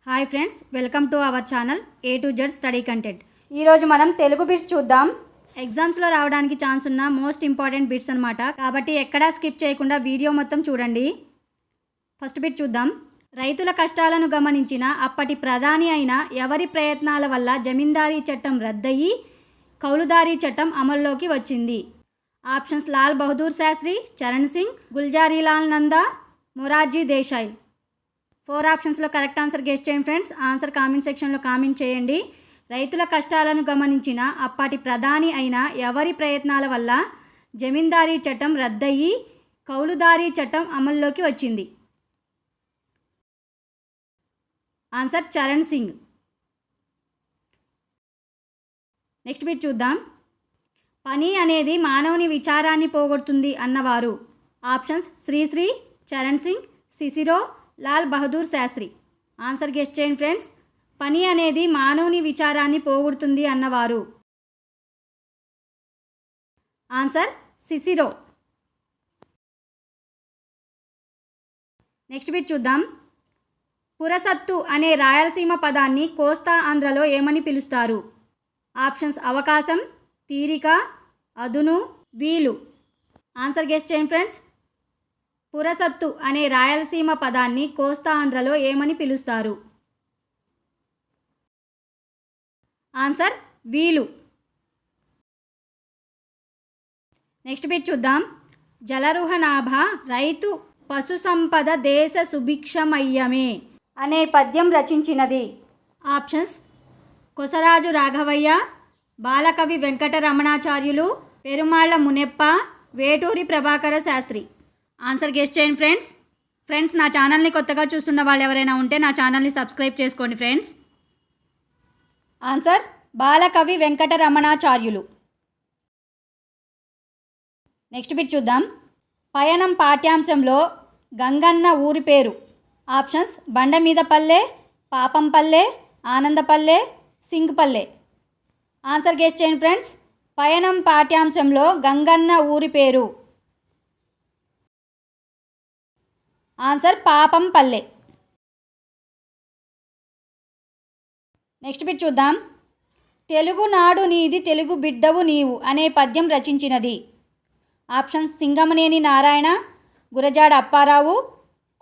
Hi friends, welcome to our channel A to Z study content. ఈరోజు మనం Telugu bits చూద్దాం. ఎగ్జామ్స్లో రావడానికి ఛాన్స్ ఉన్న మోస్ట్ ఇంపార్టెంట్ బిట్స్ అనమాట. కాబట్టి ఎక్కడా స్కిప్ చేయకుండా వీడియో మొత్తం చూడండి. ఫస్ట్ బిట్ చూద్దాం. రైతుల కష్టాలను గమనించిన అప్పటి ప్రధాని అయిన ఎవరి ప్రయత్నాల వల్ల జమీందారీ చట్టం రద్దయి కౌలుదారీ చట్టం అమల్లోకి వచ్చింది? ఆప్షన్స్ లాల్ బహదూర్ శాస్త్రి, చరణ్ సింగ్, గుల్జారీలాల్ నందా, మొరార్జీ దేశాయ్. 4 ఆప్షన్స్లో కరెక్ట్ ఆన్సర్ గెస్ చేయండి ఫ్రెండ్స్. ఆన్సర్ కామెంట్ సెక్షన్లో కామెంట్ చేయండి. రైతుల కష్టాలను గమనించిన అప్పటి ప్రధాని అయిన ఎవరి ప్రయత్నాల వల్ల జమీందారీ చట్టం రద్దయి కౌలుదారీ చట్టం అమల్లోకి వచ్చింది? Answer Charan Singh. Next bit చూద్దాం. పని అనేది మానవుని విచారాన్ని పోగొడుతుంది అన్నవారు? Options Sri Sri, Charan Singh, సిసిరో, Lal Bahadur Sastry. Answer guess చేయండి ఫ్రెండ్స్. పని అనేది మానవుని విచారాన్ని పోగొడుతుంది అన్నవారు? ఆన్సర్ సిసిరో. నెక్స్ట్ బిట్ చూద్దాం. పురసత్తు అనే రాయలసీమ పదాన్ని కోస్తా ఆంధ్రలో ఏమని పిలుస్తారు? ఆప్షన్స్ అవకాశం, తీరిక, అదును, వీలు. ఆన్సర్ గెస్ చేయండి ఫ్రెండ్స్. పురసత్తు అనే రాయలసీమ పదాన్ని కోస్తా ఆంధ్రలో ఏమని పిలుస్తారు? ఆన్సర్ వీలు. నెక్స్ట్ బిట్ చూద్దాం. జలరుహనాభ రైతు పశు సంపద దేశ సుభిక్షమయ్యమే అనే పద్యం రచించినది? Options Kosaraju Raghavayya, Balakavi Venkataramanacharyulu, Perumalla Muneppa, Veturi Prabhakara Sastri. Answer guess చేయండి ఫ్రెండ్స్. నా ఛానల్ని కొత్తగా చూస్తున్న వాళ్ళు ఎవరైనా ఉంటే నా ఛానల్ని సబ్స్క్రైబ్ చేసుకోండి friends. Answer బాలకవి Venkataramanacharyulu. Next bit చూద్దాం. పయనం పాఠ్యాంశంలో గంగన్న ఊరి పేరు? ఆప్షన్స్ బండమీదపల్లె, పాపంపల్లె, ఆనందపల్లె, సింగ్పల్లె. ఆన్సర్ గెస్ చేయండి ఫ్రెండ్స్. పయనం పాఠ్యాంశంలో గంగన్న ఊరి పేరు? ఆన్సర్ పాపంపల్లె. నెక్స్ట్ బిట్ చూద్దాం. తెలుగునాడు నీది తెలుగు బిడ్డవు నీవు అనే పద్యం రచించినది? Options Singamaneni Narayana, Gurajada Apparao,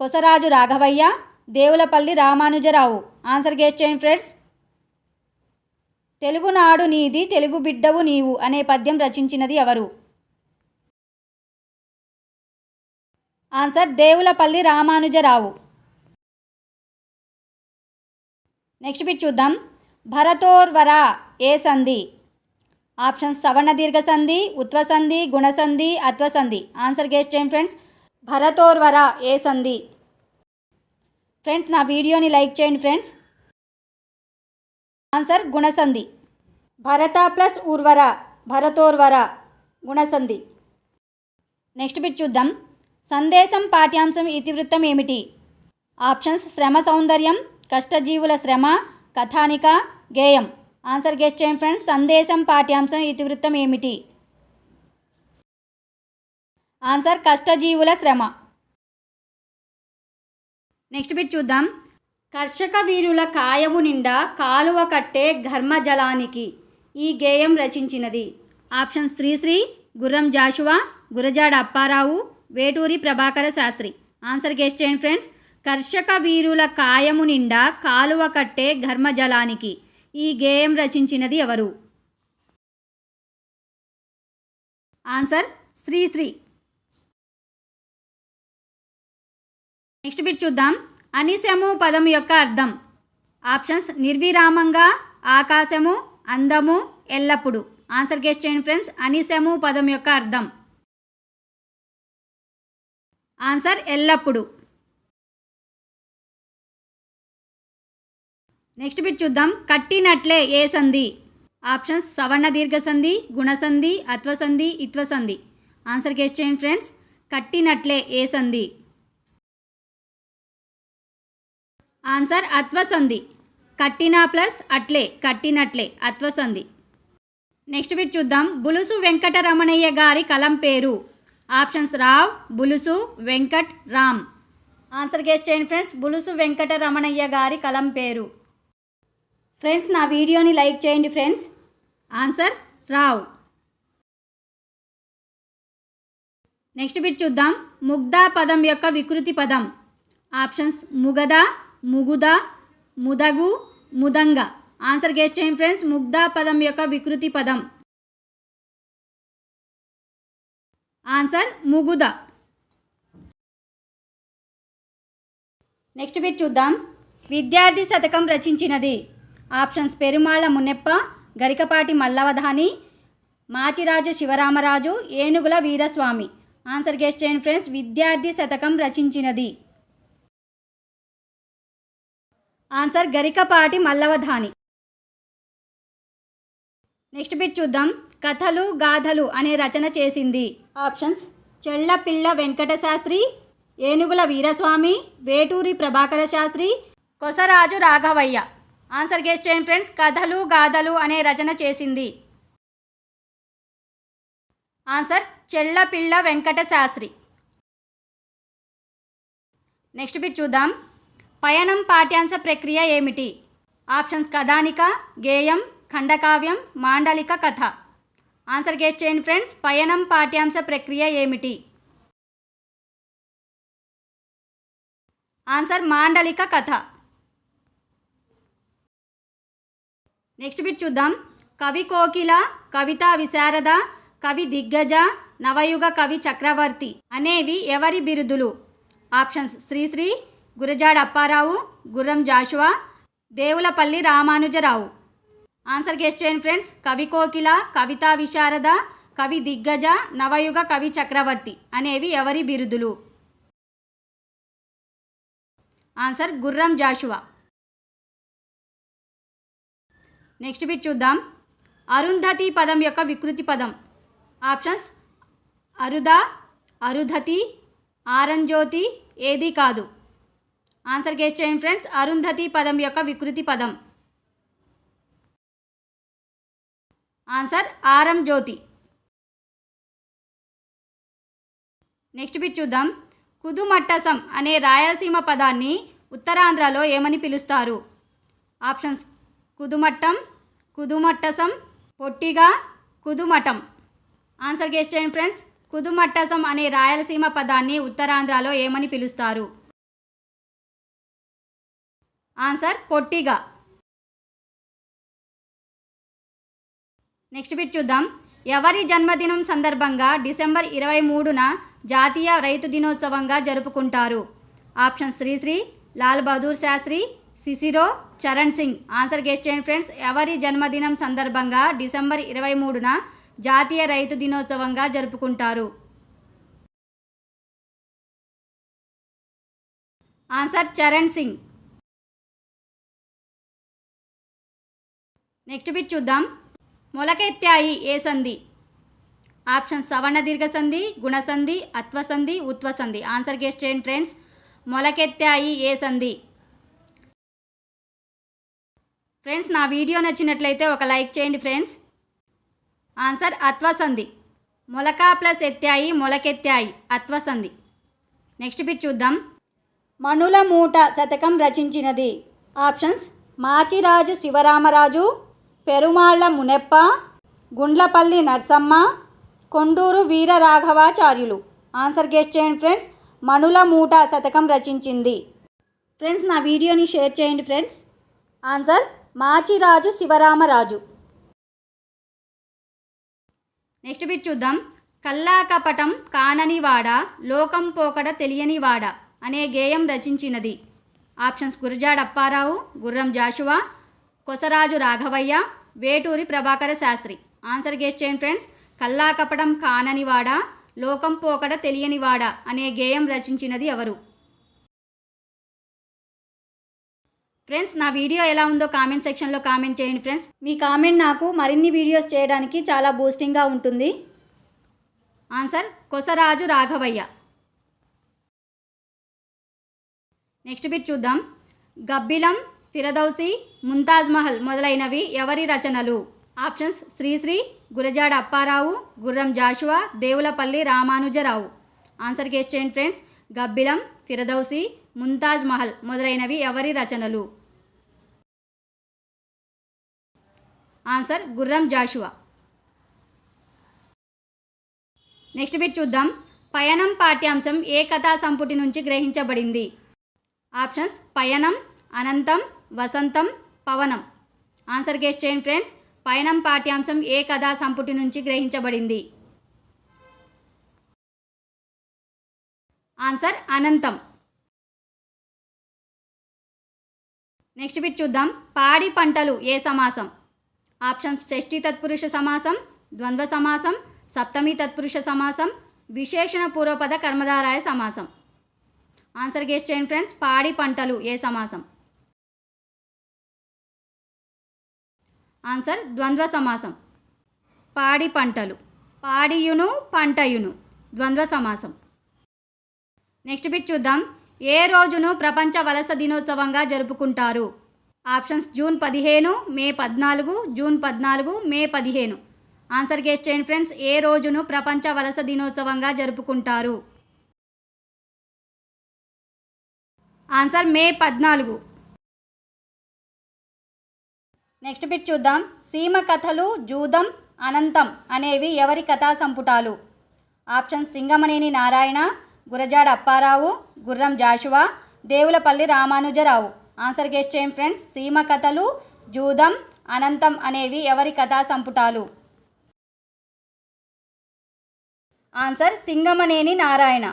Kosaraju Raghavayya, Devulapalli Ramanujarao. Answer guess చేయండి ఫ్రెండ్స్. తెలుగునాడు నీది తెలుగు బిడ్డవు నీవు అనే పద్యం రచించినది ఎవరు? Answer Devulapalli Ramanujarao. Next bit చూద్దాం. భరతోర్వర ఏ సంధి? ఆప్షన్స్ సవర్ణ దీర్ఘ సంధి, ఉత్వ సంధి, గుణసంధి, అత్వసంధి. ఆన్సర్ గెస్ చేయండి ఫ్రెండ్స్. భరతోర్వర ఏ సంధి? ఫ్రెండ్స్ నా వీడియోని లైక్ చేయండి ఫ్రెండ్స్. ఆన్సర్ గుణసంధి. భరత ప్లస్ ఉర్వర, భరతోర్వర, గుణసంధి. నెక్స్ట్ బిట్ చూద్దాం. సందేశం పాఠ్యాంశం ఇతివృత్తం ఏమిటి? ఆప్షన్స్ శ్రమ సౌందర్యం, కష్టజీవుల శ్రమ, కథానిక, గేయం. ఆన్సర్ గెస్ చేయండి ఫ్రెండ్స్. సందేశం పాఠ్యాంశం ఇతివృత్తం ఏమిటి? ఆన్సర్ కష్టజీవుల శ్రమ. నెక్స్ట్ బిట్ చూద్దాం. కర్షక వీరుల కాయము నిండా కాలువ కట్టే ఘర్మజలానికి ఈ గేయం రచించినది? Options Sri Sri, Gurram Jashuva, Gurajada Apparao, Veturi Prabhakara Sastri. Answer guess చేయండి ఫ్రెండ్స్. కర్షక వీరుల కాయము నిండా కాలువ కట్టే ఘర్మజలానికి ఈ గేయం రచించినది ఎవరు? ఆన్సర్ శ్రీశ్రీ. నెక్స్ట్ బిట్ చూద్దాం. అనిశము పదం యొక్క అర్థం? ఆప్షన్స్ నిర్విరామంగా, ఆకాశము, అందము, ఎల్లప్పుడు. ఆన్సర్ గెస్ చేయండి ఫ్రెండ్స్. అనిశము పదం యొక్క అర్థం? ఆన్సర్ ఎల్లప్పుడు. నెక్స్ట్ బిట్ చూద్దాం. కట్టినట్లే ఏ సంధి? ఆప్షన్స్ సవర్ణ దీర్ఘ సంధి, గుణసంధి, అత్వసంధి, ఇత్వసంధి. ఆన్సర్ గెస్ చేయండి ఫ్రెండ్స్. కట్టినట్లే ఏ సంధి? ఆన్సర్ అత్వసంధి. కట్టిన ప్లస్ అట్లే, కట్టినట్లే, అత్వసంధి. నెక్స్ట్ బిట్ చూద్దాం. బులుసు వెంకటరమణయ్య గారి కలం పేరు? Options Rao, Bulusu, Venkat, Ram. Answer guess చేయండి ఫ్రెండ్స్. బులుసు వెంకటరమణయ్య గారి కలం పేరు. ఫ్రెండ్స్ నా వీడియోని లైక్ చేయండి friends. Answer Rao. Next bit చూద్దాం. ముగ్ధ పదం యొక్క వికృతి పదం. ఆప్షన్స్ ముగద, ముగుద, ముదగు, ముదంగ. ఆన్సర్ గెస్ చేయండి ఫ్రెండ్స్. ముగ్ధ పదం యొక్క వికృతి పదం. ఆన్సర్ ముగుద. నెక్స్ట్ బిట్ చూద్దాం. విద్యార్థి శతకం రచించినది. ఆప్షన్స్ పెరుమాళ మున్నెప్ప, గరికపాటి మల్లవధాని, మాచిరాజు శివరామరాజు, ఏనుగుల వీరస్వామి. ఆన్సర్ గెస్ చేయండి ఫ్రెండ్స్. విద్యార్థి శతకం రచించినది. ఆన్సర్ గరికపాటి మల్లవధాని. నెక్స్ట్ బిట్ చూద్దాం. కథలు గాథలు అనే రచన చేసింది. Options చెళ్లపిళ్ళ Venkata Sastri, Enugula Veeraswamy, Veturi Prabhakara Sastri, Kosaraju Raghavayya. Answer guess చేయండి ఫ్రెండ్స్. కథలు గాథలు అనే రచన చేసింది. Answer Chellapilla Venkata Sastri. Next bit చూద్దాం. పయనం పాఠ్యాంశ ప్రక్రియ ఏమిటి? ఆప్షన్స్ కథానిక, గేయం, ఖండకావ్యం, మాండలిక కథ. ఆన్సర్ గెస్ చేయండి ఫ్రెండ్స్. పయనం పాఠ్యాంశ ప్రక్రియ ఏమిటి? ఆన్సర్ మాండలిక కథ. నెక్స్ట్ బిట్ చూద్దాం. కవి కోకిల, కవితా విశారద, కవి దిగ్గజ, నవయుగ కవి చక్రవర్తి అనేవి ఎవరి బిరుదులు? Options Sri Sri, Gurajada Apparao, Gurram Jashuva, Devulapalli Ramanujarao. Answer guess చేయండి ఫ్రెండ్స్. కవి కోకిల, కవితా విశారద, కవి దిగ్గజ, నవయుగ కవి చక్రవర్తి అనేవి ఎవరి బిరుదులు? Answer Gurram Jashuva. Next bit చూద్దాం. అరుంధతి పదం యొక్క వికృతి పదం. ఆప్షన్స్ అరుద, అరుధతి, ఆరంజ్యోతి, ఏది కాదు. ఆన్సర్ గెస్ చేయండి ఫ్రెండ్స్. అరుంధతి పదం యొక్క వికృతి పదం. ఆన్సర్ ఆరంజ్యోతి. నెక్స్ట్ బిట్ చూద్దాం. కుదుమట్టసం అనే రాయలసీమ పదాన్ని ఉత్తరాంధ్రలో ఏమని పిలుస్తారు? ఆప్షన్స్ కుదుమట్టం, కుదుమట్టసం, పొట్టిగా, కుదుమఠం. ఆన్సర్ గెస్ చేయండి ఫ్రెండ్స్. కుదుమట్టసం అనే రాయలసీమ పదాన్ని ఉత్తరాంధ్రలో ఏమని పిలుస్తారు? ఆన్సర్ పొట్టిగా. నెక్స్ట్ బిట్ చూద్దాం. ఎవరి జన్మదినం సందర్భంగా డిసెంబర్ 23న జాతీయ రైతు దినోత్సవంగా జరుపుకుంటారు? Option Sri Sri, Lal Bahadur Sastry, సిసిరో, Charan Singh. Answer guess చేయండి ఫ్రెండ్స్. ఎవరి జన్మదినం సందర్భంగా డిసెంబర్ 23న జాతీయ రైతు దినోత్సవంగా జరుపుకుంటారు? Answer Charan Singh. Next bit చూద్దాం. మొలకెత్తాయి ఏ సంధి? ఆప్షన్ సవర్ణ దీర్ఘ సంధి, గుణసంధి, అత్వసంధి, ఉత్వసంధి. ఆన్సర్ గెస్ చేయండి ఫ్రెండ్స్. మొలకెత్తాయి ఏ సంధి? ఫ్రెండ్స్ నా వీడియో నచ్చినట్లయితే ఒక లైక్ చేయండి ఫ్రెండ్స్. ఆన్సర్ అత్వసంధి. మొలక ప్లస్ ఎత్తాయి, మొలకెత్తాయి, అత్వసంధి. నెక్స్ట్ బిట్ చూద్దాం. మనుల మూట శతకం రచించినది. Options Machiraju Sivaramaraju, Perumalla Muneppa, Gundlapalli Narsamma, Konduru Veeraraghavacharyulu. Answer guess చేయండి ఫ్రెండ్స్. మనుల మూట శతకం రచించింది. ఫ్రెండ్స్ నా వీడియోని షేర్ చేయండి friends. Answer Machiraju Sivaramaraju. Next bit చూద్దాం. కల్లాకపటం కాననివాడ, లోకం పోకడ తెలియనివాడ అనే గేయం రచించినది. Options Gurajada Apparao, Gurram Jashuva, Kosaraju Raghavayya, Veturi Prabhakara Sastri. Answer guess చేయండి ఫ్రెండ్స్. కల్లాకపటం కాననివాడ, లోకం పోకడ తెలియనివాడ అనే గేయం రచించినది ఎవరు? ఫ్రెండ్స్ నా వీడియో ఎలా ఉందో కామెంట్ సెక్షన్లో కామెంట్ చేయండి ఫ్రెండ్స్. మీ కామెంట్ నాకు మరిన్ని వీడియోస్ చేయడానికి చాలా బూస్టింగ్గా ఉంటుంది. Answer Kosaraju Raghavayya. Next bit చూద్దాం. గబ్బిలం, ఫిరదౌసి, ముంతాజ్ మహల్ మొదలైనవి ఎవరి రచనలు? Options Sri Sri, Gurajada Apparao, Gurram Jashuva, Devulapalli Ramanujarao. Answer guess చేయండి ఫ్రెండ్స్. గబ్బిలం, ఫిరదౌసి, ముంతాజ్ మహల్ మొదలైనవి ఎవరి రచనలు? Answer Gurram Jashuva. Next bit చూద్దాం. పయనం పాఠ్యాంశం ఏ కథా సంపుటి నుంచి గ్రహించబడింది? ఆప్షన్స్ పయనం, అనంతం, వసంతం, పవనం. ఆన్సర్ గెస్ చేయండి ఫ్రెండ్స్. పయనం పాఠ్యాంశం ఏ కథా సంపుటి నుంచి గ్రహించబడింది? ఆన్సర్ అనంతం. నెక్స్ట్ బిట్ చూద్దాం. పాడి పంటలు ఏ సమాసం? ఆప్షన్ షష్ఠి తత్పురుష సమాసం, ద్వంద్వ సమాసం, సప్తమి తత్పురుష సమాసం, విశేషణ పూర్వపద కర్మధారాయ సమాసం. ఆన్సర్ గెస్ చేయండి ఫ్రెండ్స్. పాడి పంటలు ఏ సమాసం? ఆన్సర్ ద్వంద్వ సమాసం. పాడి పంటలు, పాడియును పంటయును, ద్వంద్వ సమాసం. నెక్స్ట్ బిట్ చూద్దాం. ఏ రోజును ప్రపంచ వలస దినోత్సవంగా జరుపుకుంటారు? ఆప్షన్స్ జూన్ 15, మే 14, జూన్ 14, మే 15. ఆన్సర్ గెస్ చేయండి ఫ్రెండ్స్. ఏ రోజును ప్రపంచ వలస దినోత్సవంగా జరుపుకుంటారు? ఆన్సర్ మే 14. నెక్స్ట్ బిట్ చూద్దాం. సీమ కథలు, జూదం, అనంతం అనేవి ఎవరి కథా సంపుటాలు? Option Singamaneni Narayana, Gurajada Apparao, Gurram Jashuva, Devulapalli Ramanujarao. Answer guess చేయండి ఫ్రెండ్స్. సీమ కథలు, జూదం, అనంతం అనేవి ఎవరి కథా సంపుటాలు? Answer Singamaneni Narayana.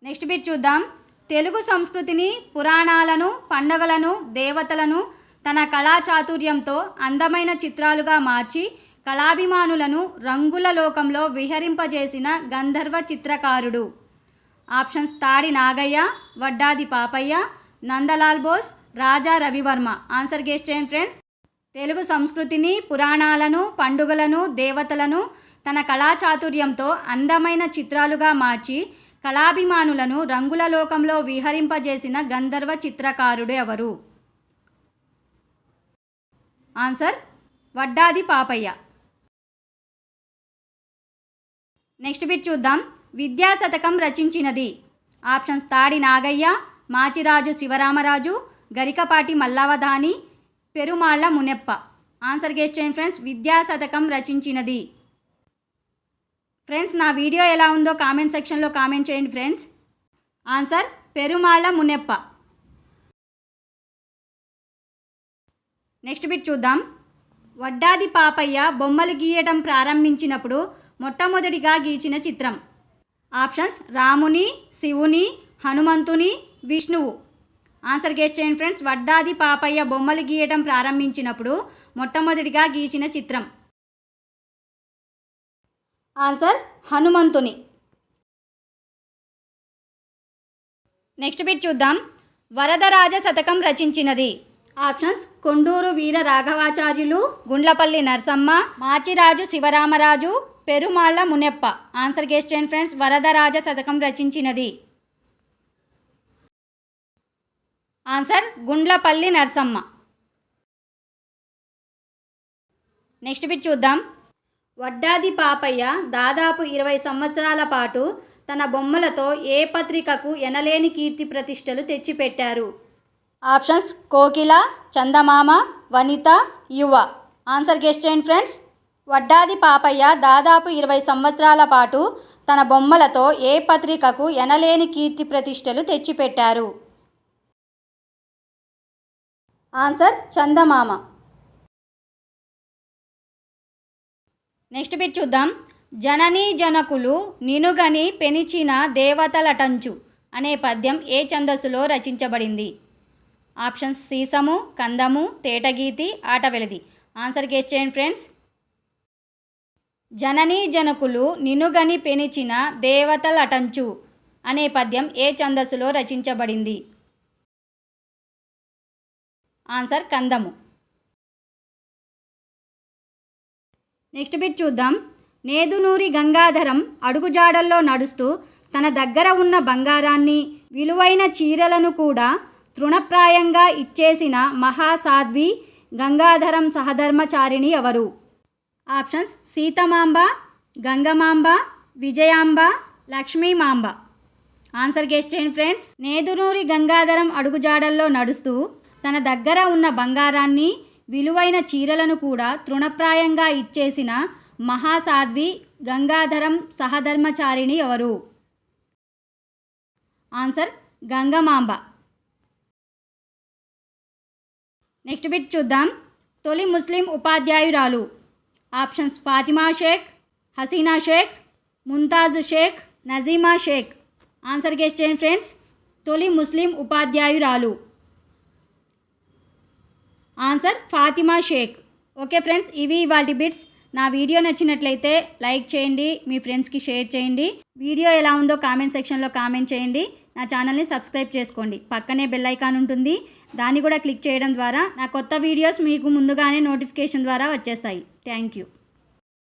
Next bit చూద్దాం. తెలుగు సంస్కృతిని, పురాణాలను, పండగలను, దేవతలను తన కళా చాతుర్యంతో అందమైన చిత్రాలుగా మార్చి కళాభిమానులను రంగుల లోకంలో విహరింపజేసిన గంధర్వ చిత్రకారుడు? ఆప్షన్స్ తాడి నాగయ్య, వడ్డాది పాపయ్య, నందలాల్ బోస్, రాజా రవివర్మ. ఆన్సర్ గెస్ చేయండి ఫ్రెండ్స్. తెలుగు సంస్కృతిని, పురాణాలను, పండుగలను, దేవతలను తన కళా చాతుర్యంతో అందమైన చిత్రాలుగా మార్చి కళాభిమానులను రంగుల లోకంలో విహరింపజేసిన గంధర్వ చిత్రకారుడు ఎవరు? Answer Vaddadi Papayya. Next bit చూద్దాం. విద్యాశతకం రచించినది? Options Tadi Nagayya, Machiraju Sivaramaraju, Garikapati Mallavadhani, Perumalla Muneppa. Answer guess చేయండి ఫ్రెండ్స్. విద్యాశతకం రచించినది. ఫ్రెండ్స్ నా వీడియో ఎలా ఉందో కామెంట్ సెక్షన్లో కామెంట్ చేయండి friends. Answer Perumalla Muneppa. Next bit చూద్దాం. వడ్డాది పాపయ్య బొమ్మలు గీయటం ప్రారంభించినప్పుడు మొట్టమొదటిగా గీచిన చిత్రం? ఆప్షన్స్ రాముని, శివుని, హనుమంతుని, విష్ణువు. ఆన్సర్ గెస్ చేయండి ఫ్రెండ్స్. వడ్డాది పాపయ్య బొమ్మలు గీయటం ప్రారంభించినప్పుడు మొట్టమొదటిగా గీచిన చిత్రం? ఆన్సర్ హనుమంతుని. నెక్స్ట్ బిట్ చూద్దాం. వరదరాజ శతకం రచించినది? Options Konduru Veera Raghavacharyulu, Gundlapalli Narasamma, Machiraju Sivaramaraju, Perumalla Muneppa. Answer guess చేయండి ఫ్రెండ్స్. వరదరాజ శతకం రచించినది? Answer Gundlapalli Narasamma. Next bit చూద్దాం. వడ్డాది పాపయ్య దాదాపు 20 సంవత్సరాల పాటు తన బొమ్మలతో ఏ పత్రికకు ఎనలేని కీర్తి ప్రతిష్టలు తెచ్చిపెట్టారు? ఆప్షన్స్ కోకిల, చందమామ, వనిత, యువ. ఆన్సర్ గెస్ చేయండి ఫ్రెండ్స్. వడ్డాది పాపయ్య దాదాపు 20 సంవత్సరాల పాటు తన బొమ్మలతో ఏ పత్రికకు ఎనలేని కీర్తి ప్రతిష్టలు తెచ్చిపెట్టారు? ఆన్సర్ చందమామ. నెక్స్ట్ బిట్ చూద్దాం. జననీ జనకులు నినుగని పెనిచిన దేవతలటంచు అనే పద్యం ఏ ఛందస్సులో రచించబడింది? ఆప్షన్స్ సీసము, కందము, తేటగీతి, ఆటవెలది. ఆన్సర్ గెస్ చేయండి ఫ్రెండ్స్. జననీ జనకులు నినుగని పెనిచిన దేవతలటంచు అనే పద్యం ఏ ఛందస్సులో రచించబడింది? ఆన్సర్ కందము. నెక్స్ట్ బిట్ చూద్దాం. నేదునూరి గంగాధరం అడుగుజాడల్లో నడుస్తూ తన దగ్గర ఉన్న బంగారాన్ని, విలువైన చీరలను కూడా తృణప్రాయంగా ఇచ్చేసిన మహాసాధ్వి గంగాధరం సహధర్మచారిణి ఎవరు? ఆప్షన్స్ సీతమాంబ, గంగమాంబ, విజయాంబ, లక్ష్మీమాంబ. ఆన్సర్ గెస్ చేయండి ఫ్రెండ్స్. నేదునూరి గంగాధరం అడుగుజాడల్లో నడుస్తూ తన దగ్గర ఉన్న బంగారాన్ని, విలువైన చీరలను కూడా తృణప్రాయంగా ఇచ్చేసిన మహాసాధ్వి గంగాధరం సహధర్మచారిణి ఎవరు? ఆన్సర్ గంగమాంబ. నెక్స్ట్ బిట్ చూద్దాం. తొలి ముస్లిం ఉపాధ్యాయురాలు. Options Fatima Sheikh, Haseena Sheikh, Mumtaz Sheikh, Najima Sheikh. Answer guess చేయండి ఫ్రెండ్స్. తొలి ముస్లిం ఉపాధ్యాయురాలు. Answer Fatima Sheikh. Okay friends, ఇవి ఇవాల్టి బిట్స్. నా వీడియో నచ్చినట్లయితే లైక్ చేయండి, మీ ఫ్రెండ్స్కి షేర్ చేయండి. వీడియో ఎలా ఉందో కామెంట్ సెక్షన్లో కామెంట్ చేయండి. నా ఛానల్ని సబ్స్క్రైబ్ చేసుకోండి. పక్కనే బెల్ ఐకాన్ ఉంటుంది, దాన్ని కూడా క్లిక్ చేయడం ద్వారా నా కొత్త వీడియోస్ మీకు ముందుగానే నోటిఫికేషన్ ద్వారా వచ్చేస్తాయి. Thank you.